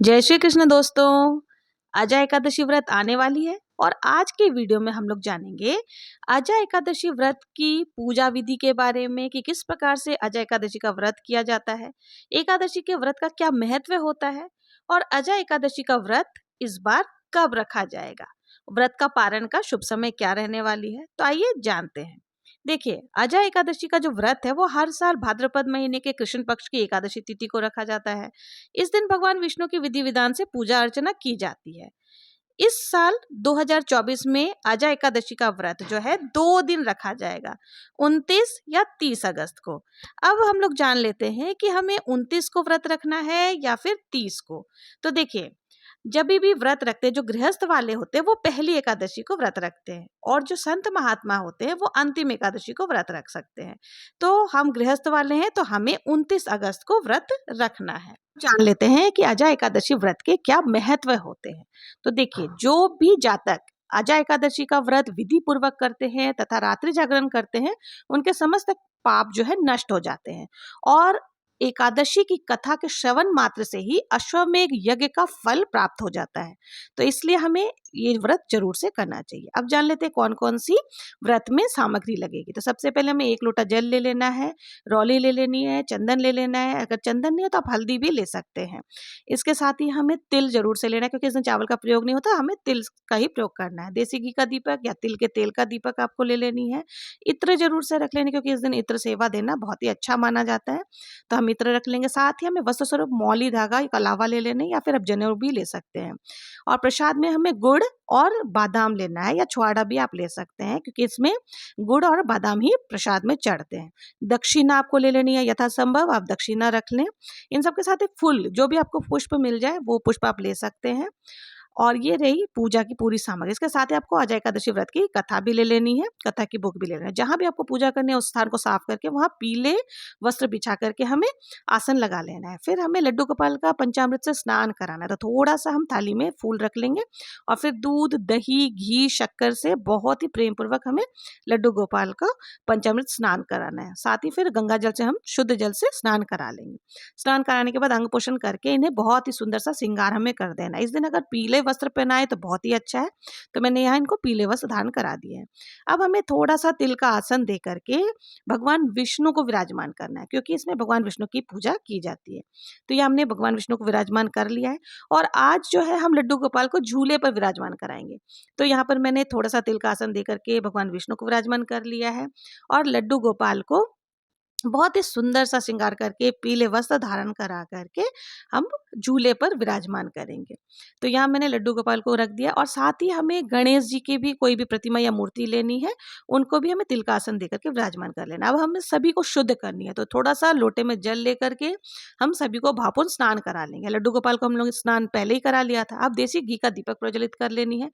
जय श्री कृष्ण दोस्तों। अजय एकादशी व्रत आने वाली है और आज के वीडियो में हम लोग जानेंगे अजय एकादशी व्रत की पूजा विधि के बारे में कि किस प्रकार से अजय एकादशी का व्रत किया जाता है, एकादशी के व्रत का क्या महत्व होता है और अजय एकादशी का व्रत इस बार कब रखा जाएगा, व्रत का पारण का शुभ समय क्या रहने वाली है। तो आइए जानते हैं। देखिए, अजय एकादशी का जो व्रत है वो हर साल भाद्रपद महीने के कृष्ण पक्ष की एकादशी तिथि को रखा जाता है। इस दिन भगवान विष्णु की विधि विधान से पूजा अर्चना की जाती है। इस साल 2024 में अजय एकादशी का व्रत जो है 2 दिन रखा जाएगा, 29 या 30 अगस्त को। अब हम लोग जान लेते हैं कि हमें 29 को व्रत रखना है या फिर 30 को। तो देखिए, जब भी व्रत रखते हैं, जो गृहस्थ वाले होते हैं वो पहली एकादशी को व्रत रखते हैं और जो संत महात्मा होते हैं वो अंतिम एकादशी को व्रत रख सकते हैं। तो हम गृहस्थ वाले हैं तो हमें 29 अगस्त को व्रत रखना है। जान लेते हैं कि अजय एकादशी व्रत के क्या महत्व होते हैं। तो देखिए, जो भी जातक अजय एकादशी का व्रत विधि पूर्वक करते हैं तथा रात्रि जागरण करते हैं, उनके समस्त पाप जो है नष्ट हो जाते हैं और एकादशी की कथा के श्रवण मात्र से ही अश्वमेध यज्ञ का फल प्राप्त हो जाता है। तो इसलिए हमें ये व्रत जरूर से करना चाहिए। अब जान लेते हैं कौन कौन सी व्रत में सामग्री लगेगी। तो सबसे पहले हमें 1 लोटा जल ले लेना है, रौली ले लेनी है, चंदन ले लेना है। अगर चंदन नहीं हो तो आप हल्दी भी ले सकते हैं। इसके साथ ही हमें तिल जरूर से लेना है, क्योंकि इसमें चावल का प्रयोग नहीं होता, हमें तिल का ही प्रयोग करना है। देसी घी का दीपक या तिल के तेल का दीपक आपको ले लेनी है। इत्र जरूर से रख लेने, क्योंकि इस दिन इत्र सेवा देना बहुत ही अच्छा माना जाता है, तो हम इत्र रख लेंगे। साथ ही हमें वस्त्र स्वरूप मौली धागा एक अलावा ले लेने, या फिर आप जनेऊ भी ले सकते हैं। और प्रसाद में हमें गुड़ और बादाम लेना है, या छुआड़ा भी आप ले सकते हैं, क्योंकि इसमें गुड़ और बादाम ही प्रसाद में चढ़ते हैं। दक्षिणा आपको ले लेनी है, यथासंभव आप दक्षिणा रख लें। इन सबके साथ एक फूल, जो भी आपको पुष्प मिल जाए वो पुष्प आप ले सकते हैं। और ये रही पूजा की पूरी सामग्री। इसके साथ ही आपको अजय एकादशी व्रत की कथा भी ले लेनी है, कथा की बुक भी ले लेना है। जहां भी आपको पूजा करनी है उस स्थान को साफ करके वहां पीले वस्त्र बिछा करके हमें आसन लगा लेना है। फिर हमें लड्डू गोपाल का पंचामृत से स्नान कराना है। तो थोड़ा सा हम थाली में फूल रख लेंगे और फिर दूध, दही, घी, शक्कर से बहुत ही प्रेम पूर्वक हमें लड्डू गोपाल का पंचामृत स्नान कराना है। साथ ही फिर गंगा जल से हम शुद्ध जल से स्नान करा लेंगे। स्नान कराने के बाद अंग पोषण करके इन्हें बहुत ही सुंदर सा श्रृंगार हमें कर देना है। इस दिन अगर पीले वस्त्र पहनाए तो बहुत ही अच्छा है, तो मैंने यहाँ इनको पीले वस्त्र धारण करा दिए हैं। अब हमें थोड़ा सा तिल का आसन दे करके भगवान विष्णु को विराजमान करना है, क्योंकि इसमें भगवान विष्णु की पूजा की जाती है। तो ये हमने भगवान विष्णु को विराजमान कर लिया है और आज जो है हम लड्डू गोपाल को झूले पर विराजमान कराएंगे। तो यहाँ पर मैंने थोड़ा सा तिल का आसन दे करके भगवान विष्णु को विराजमान कर लिया है और लड्डू गोपाल को बहुत ही सुंदर सा श्रृंगार करके पीले वस्त्र धारण करा करके हम झूले पर विराजमान करेंगे। तो यहाँ मैंने लड्डू गोपाल को रख दिया और साथ ही हमें गणेश जी की भी कोई भी प्रतिमा या मूर्ति लेनी है, उनको भी हमें तिल का आसन देकर के विराजमान कर लेना। अब हमें सभी को शुद्ध करनी है, तो थोड़ा सा लोटे में जल लेकर के हम सभी को भावपूर्ण स्नान करा लेंगे। लड्डू गोपाल को हम लोग स्नान पहले ही करा लिया था। अब देसी घी का दीपक प्रज्वलित कर लेनी है।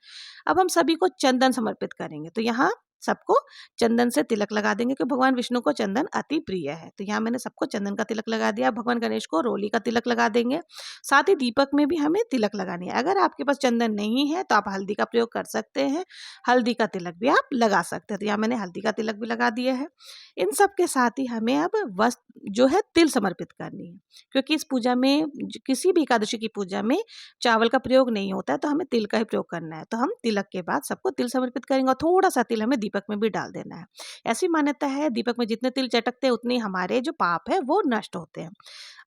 अब हम सभी को चंदन समर्पित करेंगे। तो यहाँ सबको चंदन से तिलक लगा देंगे, क्योंकि भगवान विष्णु को चंदन अति प्रिय है। तो यहाँ मैंने सबको चंदन का तिलक लगा दिया। भगवान गणेश को रोली का तिलक लगा देंगे। साथ ही दीपक में भी हमें तिलक लगानी है। अगर आपके पास चंदन नहीं है तो आप हल्दी का प्रयोग कर सकते हैं, हल्दी का तिलक भी आप लगा सकते हैं। तो यहाँ मैंने हल्दी का तिलक भी लगा दिया है। इन सब के साथ ही हमें अब वस्त्र जो है तिल समर्पित करनी है, क्योंकि इस पूजा में किसी भी एकादशी की पूजा में चावल का प्रयोग नहीं होता है, तो हमें तिल का ही प्रयोग करना है। तो हम तिलक के बाद सबको तिल समर्पित करेंगे और थोड़ा सा तिल हमें दीपक में भी डाल देना है। ऐसी मान्यता है, दीपक में जितने तिल चटकते हैं उतने हमारे जो पाप है वो नष्ट होते हैं।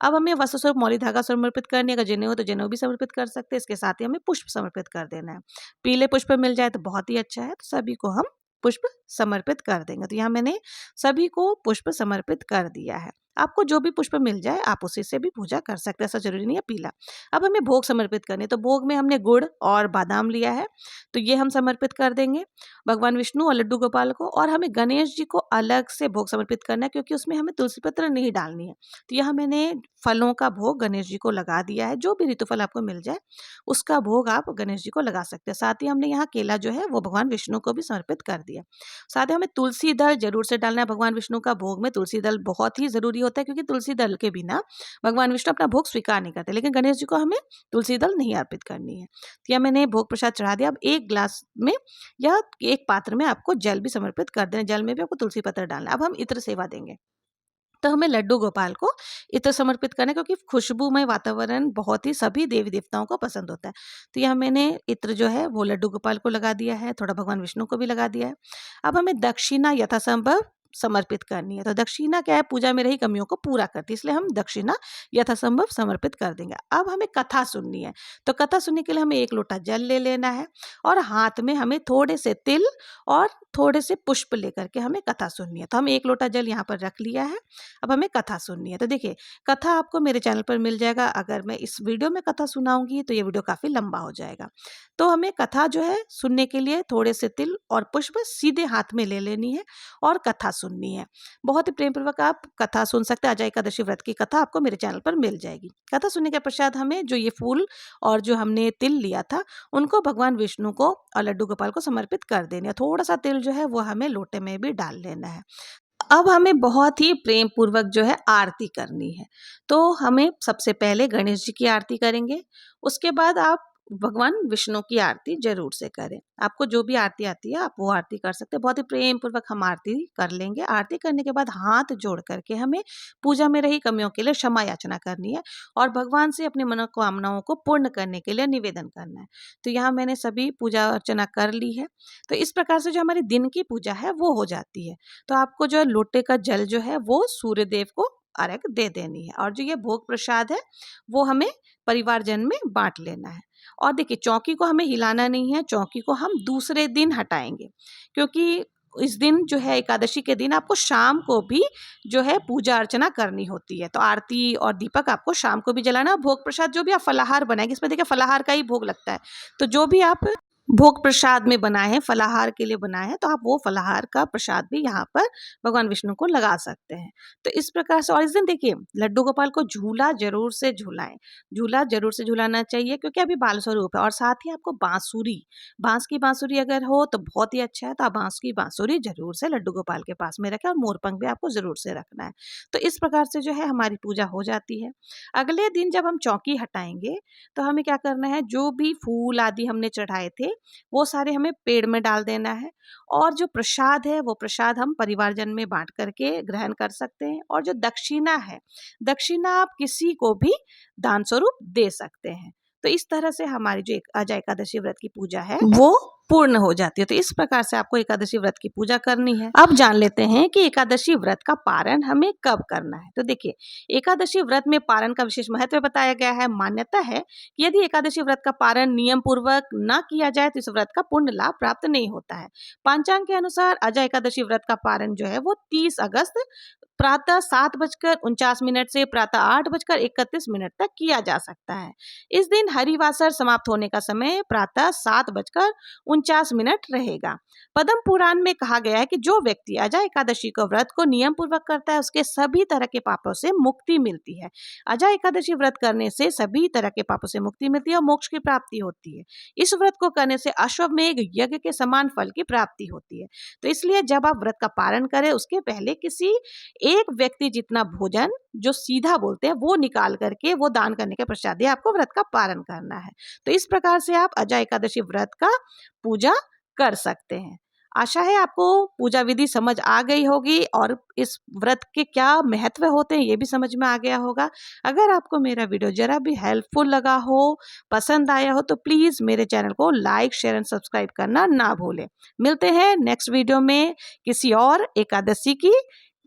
अब हमें वस्त्र स्वरूप मौली धागा समर्पित करनी है। अगर जनेऊ हो तो जनेऊ भी समर्पित कर सकते हैं। इसके साथ ही हमें पुष्प समर्पित कर देना है। पीले पुष्प मिल जाए तो बहुत ही अच्छा है। तो सभी को हम पुष्प समर्पित कर देंगे। तो यहाँ मैंने सभी को पुष्प समर्पित कर दिया है। आपको जो भी पुष्प मिल जाए आप उसी से भी पूजा कर सकते हैं, ऐसा जरूरी नहीं है पीला। अब हमें भोग समर्पित करने, तो भोग में हमने गुड़ और बादाम लिया है, तो ये हम समर्पित कर देंगे भगवान विष्णु और लड्डू गोपाल को। और हमें गणेश जी को अलग से भोग समर्पित करना है, क्योंकि उसमें हमें तुलसी पत्र नहीं डालनी है। तो यहाँ मैंने फलों का भोग गणेश जी को लगा दिया है। जो भी ऋतुफल आपको मिल जाए उसका भोग आप गणेश जी को लगा सकते हैं। साथ ही हमने यहाँ केला जो है वो भगवान विष्णु को भी समर्पित कर दिया। साथ ही हमें तुलसी दल जरूर से डालना है। भगवान विष्णु का भोग में तुलसी दल बहुत ही जरूरी होता है, क्योंकि तुलसी दल के बिना भगवान विष्णु अपना भोग स्वीकार नहीं करते। लेकिन गणेश जी को हमें तुलसी दल नहीं अर्पित करनी है। तो यह मैंने भोग प्रसाद चढ़ा दिया। अब एक ग्लास में या एक पात्र में आपको जल भी समर्पित कर देना। जल में भी आपको तुलसी पत्र डालना है। अब हम इत्र सेवा देंगे। तो हमें लड्डू गोपाल को इत्र समर्पित करना है, क्योंकि खुशबूमय वातावरण बहुत ही सभी देवी देवताओं को पसंद होता है। तो यहाँ मैंने इत्र जो है वो लड्डू गोपाल को लगा दिया है, थोड़ा भगवान विष्णु को भी लगा दिया है। अब हमें दक्षिणा यथासंभव समर्पित करनी है। तो दक्षिणा क्या है, पूजा में रही कमियों को पूरा करती है, इसलिए हम दक्षिणा यथासंभव समर्पित कर देंगे। अब हमें कथा सुननी है, तो कथा सुनने के लिए हमें 1 लोटा जल ले लेना है और हाथ में हमें थोड़े से तिल और थोड़े से पुष्प लेकर के हमें कथा सुननी है। तो हम 1 लोटा जल यहाँ पर रख लिया है। अब हमें कथा सुननी है। तो देखिए, कथा आपको मेरे चैनल पर मिल जाएगा। अगर मैं इस वीडियो में कथा सुनाऊंगी तो ये वीडियो काफ़ी लंबा हो जाएगा। तो हमें कथा जो है सुनने के लिए थोड़े से तिल और पुष्प सीधे हाथ में ले लेनी है और कथा सुननी है। बहुत ही प्रेम पूर्वक आप कथा सुन सकते हैं। अजय एकादशी व्रत की कथा आपको मेरे चैनल पर मिल जाएगी। कथा सुनने के पश्चात हमें जो ये फूल और जो हमने तिल लिया था उनको भगवान विष्णु को और लड्डू गोपाल को समर्पित कर देना है। थोड़ा सा तिल जो है वो हमें लोटे में भी डाल लेना है। अब हमें बहुत ही प्रेम पूर्वक जो है आरती करनी है। तो हमें सबसे पहले गणेश जी की आरती करेंगे, उसके बाद आप भगवान विष्णु की आरती जरूर से करें। आपको जो भी आरती आती है आप वो आरती कर सकते हैं। बहुत ही प्रेम पूर्वक हम आरती कर लेंगे। आरती करने के बाद हाथ जोड़ करके हमें पूजा में रही कमियों के लिए क्षमा याचना करनी है और भगवान से अपनी मनोकामनाओं को पूर्ण करने के लिए निवेदन करना है। तो यहाँ मैंने सभी पूजा अर्चना कर ली है। तो इस प्रकार से जो हमारी दिन की पूजा है वो हो जाती है। तो आपको जो लोटे का जल जो है वो सूर्य देव को अर्घ दे देनी है और जो ये भोग प्रसाद है वो हमें परिवारजन में बांट लेना है। और देखिए, चौकी को हमें हिलाना नहीं है, चौकी को हम दूसरे दिन हटाएंगे, क्योंकि इस दिन जो है एकादशी के दिन आपको शाम को भी जो है पूजा अर्चना करनी होती है। तो आरती और दीपक आपको शाम को भी जलाना। भोग प्रसाद जो भी आप फलाहार बनाएंगे, इसमें देखिए फलाहार का ही भोग लगता है, तो जो भी आप भोग प्रसाद में बनाए हैं, फलाहार के लिए बनाए हैं, तो आप वो फलाहार का प्रसाद भी यहाँ पर भगवान विष्णु को लगा सकते हैं। तो इस प्रकार से, और इस दिन देखिए लड्डू गोपाल को झूला जरूर से झूलाएं। झूला जरूर से झूलाना चाहिए, क्योंकि अभी बाल स्वरूप है। और साथ ही आपको बांसुरी, बांस की बांसुरी अगर हो तो बहुत ही अच्छा है। तो आप बांस की बांसुरी जरूर से लड्डू गोपाल के पास में रखें और मोरपंख भी आपको जरूर से रखना है। तो इस प्रकार से जो है हमारी पूजा हो जाती है। अगले दिन जब हम चौकी हटाएंगे तो हमें क्या करना है, जो भी फूल आदि हमने चढ़ाए थे वो सारे हमें पेड़ में डाल देना है और जो प्रसाद है वो प्रसाद हम परिवारजन में बांट करके ग्रहण कर सकते हैं। और जो दक्षिणा है, दक्षिणा आप किसी को भी दान स्वरूप दे सकते हैं। तो इस तरह से हमारी जो अजय एकादशी व्रत की पूजा है वो पूर्ण हो जाती है। तो इस प्रकार से आपको एकादशी व्रत की पूजा करनी है। अब जान लेते हैं कि एकादशी व्रत का पारण हमें कब करना है। तो देखिए, एकादशी व्रत में पारण का विशेष महत्व बताया गया है। मान्यता है कि यदि एकादशी व्रत का पारण नियम पूर्वक न किया जाए तो इस व्रत का पूर्ण लाभ प्राप्त नहीं होता है। पंचांग के अनुसार अजय एकादशी व्रत का पारण जो है वो 30 अगस्त प्रातः 7:49 से प्रातः 8:31 तक किया जा सकता है। इस दिन हरिवासर समाप्त होने का समय प्रातः 7:49 रहेगा। पद्म पुराण में कहा गया है कि जो व्यक्ति अजय एकादशी को व्रत को नियम पूर्वक करता है उसके सभी तरह के पापों से मुक्ति मिलती है। अजय एकादशी व्रत करने से सभी तरह के पापों से मुक्ति मिलती है और मोक्ष की प्राप्ति होती है। इस व्रत को करने से अश्वमेध यज्ञ के समान फल की प्राप्ति होती है। तो इसलिए जब आप व्रत का पारण करें उसके पहले किसी एक व्यक्ति जितना भोजन, जो सीधा बोलते हैं, वो निकाल करके वो दान करने के पश्चात ही आपको व्रत का पारण करना है। तो इस प्रकार से आप अजय एकादशी व्रत का पूजा कर सकते हैं। आशा है आपको पूजा विधि समझ आ गई होगी और इस व्रत के क्या महत्व होते हैं ये भी समझ में आ गया होगा। अगर आपको मेरा वीडियो जरा भी हेल्पफुल लगा हो, पसंद आया हो, तो प्लीज मेरे चैनल को लाइक, शेयर एंड सब्सक्राइब करना ना भूलें। मिलते हैं नेक्स्ट वीडियो में किसी और एकादशी की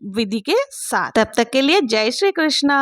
विधि के साथ। तब तक के लिए जय श्री कृष्णा।